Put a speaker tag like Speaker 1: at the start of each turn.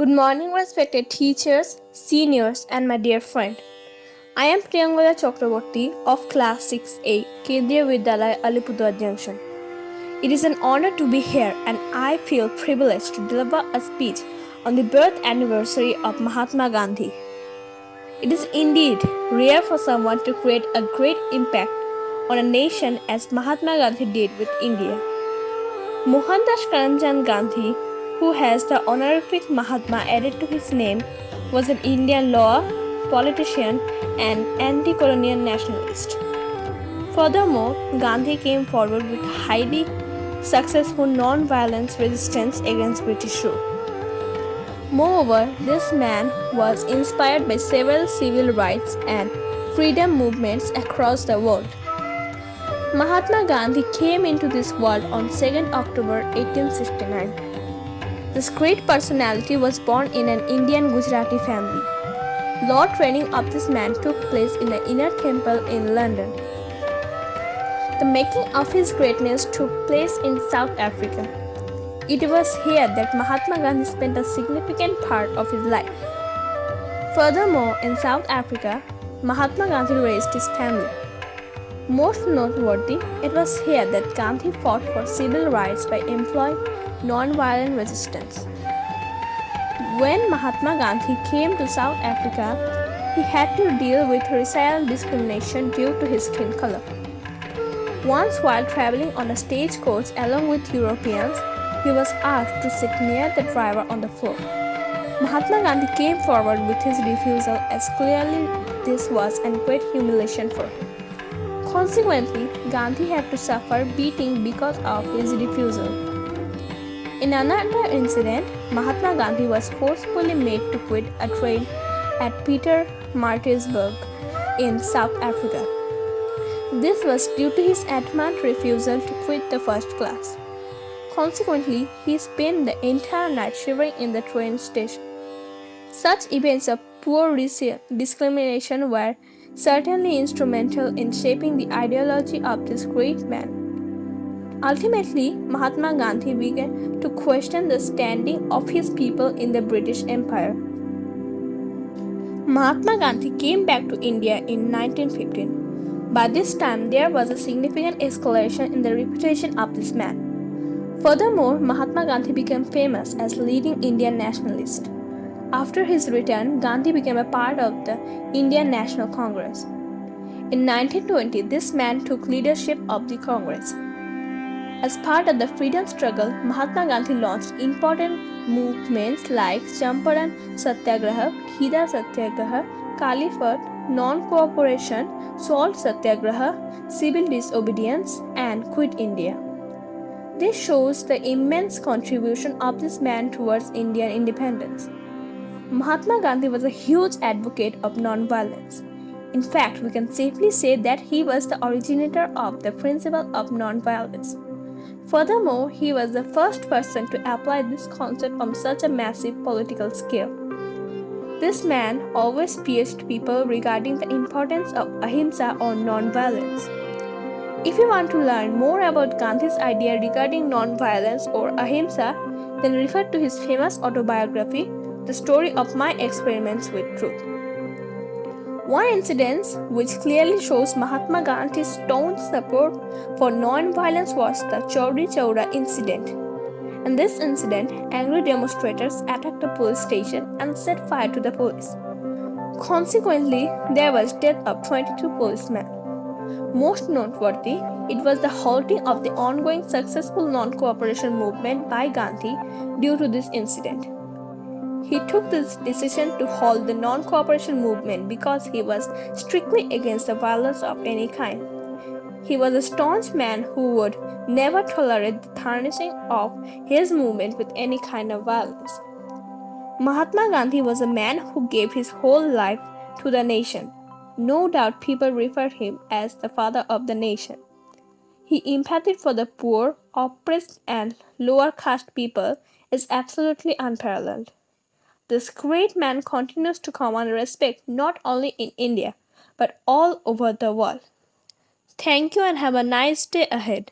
Speaker 1: Good morning, respected teachers, seniors, and my dear friend. I am Priyangala Chakraborty of Class 6A, Kendriya Vidyalaya, Alipurduar Junction. It is an honor to be here, and I feel privileged to deliver a speech on the birth anniversary of Mahatma Gandhi. It is indeed rare for someone to create a great impact on a nation as Mahatma Gandhi did with India. Mohandas Karamchand Gandhi, who has the honorific Mahatma added to his name, was an Indian lawyer, politician, and anti-colonial nationalist. Furthermore, Gandhi came forward with highly successful non-violence resistance against British rule. Moreover, this man was inspired by several civil rights and freedom movements across the world. Mahatma Gandhi came into this world on 2nd October 1869. This great personality was born in an Indian Gujarati family. Law training of this man took place in the Inner Temple in London. The making of his greatness took place in South Africa. It was here that Mahatma Gandhi spent a significant part of his life. Furthermore, in South Africa, Mahatma Gandhi raised his family. Most noteworthy, it was here that Gandhi fought for civil rights by employing non-violent resistance. When Mahatma Gandhi came to South Africa, he had to deal with racial discrimination due to his skin color. Once while traveling on a stagecoach along with Europeans, he was asked to sit near the driver on the floor. Mahatma Gandhi came forward with his refusal as clearly this was a great humiliation for him. Consequently, Gandhi had to suffer beating because of his refusal. In another incident, Mahatma Gandhi was forcefully made to quit a train at Pietermaritzburg in South Africa. This was due to his adamant refusal to quit the first class. Consequently, he spent the entire night shivering in the train station. Such events of poor discrimination were certainly instrumental in shaping the ideology of this great man. Ultimately, Mahatma Gandhi began to question the standing of his people in the British Empire. Mahatma Gandhi came back to India in 1915. By this time, there was a significant escalation in the reputation of this man. Furthermore, Mahatma Gandhi became famous as a leading Indian nationalist. After his return, Gandhi became a part of the Indian National Congress. In 1920, this man took leadership of the Congress. As part of the freedom struggle, Mahatma Gandhi launched important movements like Champaran Satyagraha, Khida Satyagraha, Calicut, Non-Cooperation, Salt Satyagraha, Civil Disobedience, and Quit India. This shows the immense contribution of this man towards Indian independence. Mahatma Gandhi was a huge advocate of non-violence. In fact, we can safely say that he was the originator of the principle of non-violence. Furthermore, he was the first person to apply this concept on such a massive political scale. This man always preached people regarding the importance of ahimsa or non-violence. If you want to learn more about Gandhi's idea regarding non-violence or ahimsa, then refer to his famous autobiography, The Story of My Experiments with Truth. One incident which clearly shows Mahatma Gandhi's staunch support for non-violence was the Chauri Chaura incident. In this incident, angry demonstrators attacked a police station and set fire to the police. Consequently, there was death of 22 policemen. Most noteworthy, it was the halting of the ongoing successful non-cooperation movement by Gandhi due to this incident. He took this decision to halt the non-cooperation movement because he was strictly against the violence of any kind. He was a staunch man who would never tolerate the tarnishing of his movement with any kind of violence. Mahatma Gandhi was a man who gave his whole life to the nation. No doubt people referred him as the father of the nation. His empathy for the poor, oppressed, and lower caste people is absolutely unparalleled. This great man continues to command respect not only in India but all over the world. Thank you and have a nice day ahead.